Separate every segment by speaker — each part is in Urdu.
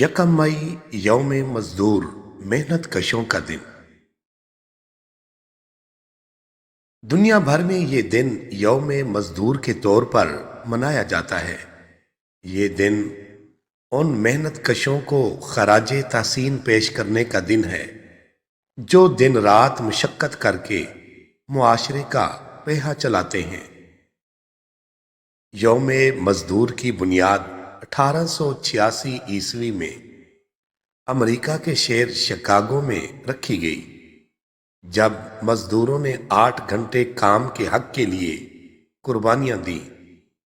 Speaker 1: یکم مئی یوم مزدور محنت کشوں کا دن۔ دنیا بھر میں یہ دن یوم مزدور کے طور پر منایا جاتا ہے۔ یہ دن ان محنت کشوں کو خراج تحسین پیش کرنے کا دن ہے جو دن رات مشقت کر کے معاشرے کا پہا چلاتے ہیں۔ یوم مزدور کی بنیاد 1886 میں امریکہ کے شہر شکاگو میں رکھی گئی، جب مزدوروں نے 8 گھنٹے کام کے حق کے لیے قربانیاں دیں،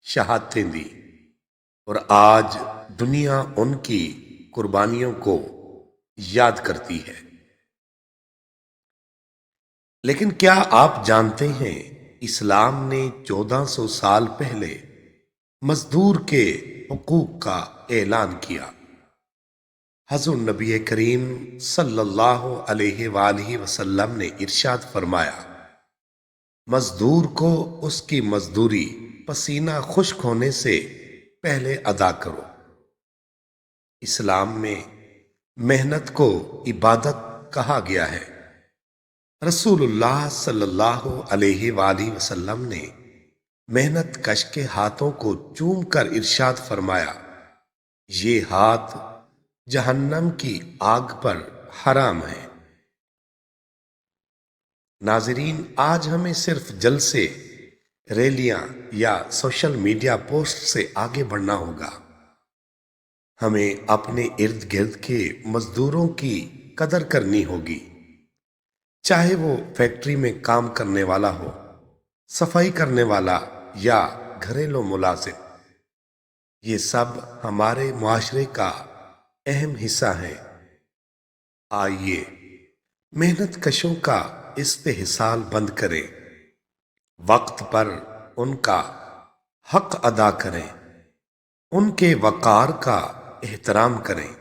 Speaker 1: شہادتیں دیں، اور آج دنیا ان کی قربانیوں کو یاد کرتی ہے۔ لیکن کیا آپ جانتے ہیں اسلام نے 1400 سال پہلے مزدور کے حقوق کا اعلان کیا؟ حضور نبی کریم صلی اللہ علیہ وآلہ وسلم نے ارشاد فرمایا، مزدور کو اس کی مزدوری پسینہ خشک ہونے سے پہلے ادا کرو۔ اسلام میں محنت کو عبادت کہا گیا ہے۔ رسول اللہ صلی اللہ علیہ وآلہ وسلم نے محنت کش کے ہاتھوں کو چوم کر ارشاد فرمایا، یہ ہاتھ جہنم کی آگ پر حرام ہے۔ ناظرین، آج ہمیں صرف جلسے، ریلیاں یا سوشل میڈیا پوسٹ سے آگے بڑھنا ہوگا۔ ہمیں اپنے ارد گرد کے مزدوروں کی قدر کرنی ہوگی، چاہے وہ فیکٹری میں کام کرنے والا ہو، صفائی کرنے والا یا گھریلو ملازم۔ یہ سب ہمارے معاشرے کا اہم حصہ ہیں۔ آئیے محنت کشوں کا استحصال بند کریں، وقت پر ان کا حق ادا کریں، ان کے وقار کا احترام کریں،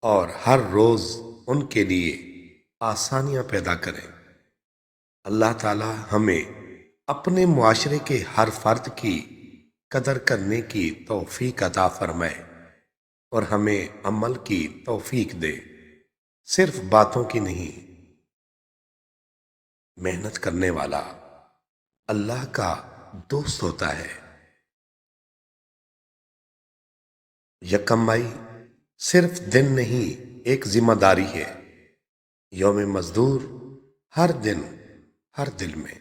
Speaker 1: اور ہر روز ان کے لیے آسانیاں پیدا کریں۔ اللہ تعالی ہمیں اپنے معاشرے کے ہر فرد کی قدر کرنے کی توفیق عطا فرمائے اور ہمیں عمل کی توفیق دے، صرف باتوں کی نہیں۔ محنت کرنے والا اللہ کا دوست ہوتا ہے۔ یکم مئی صرف دن نہیں، ایک ذمہ داری ہے۔ یوم مزدور ہر دن، ہر دل میں۔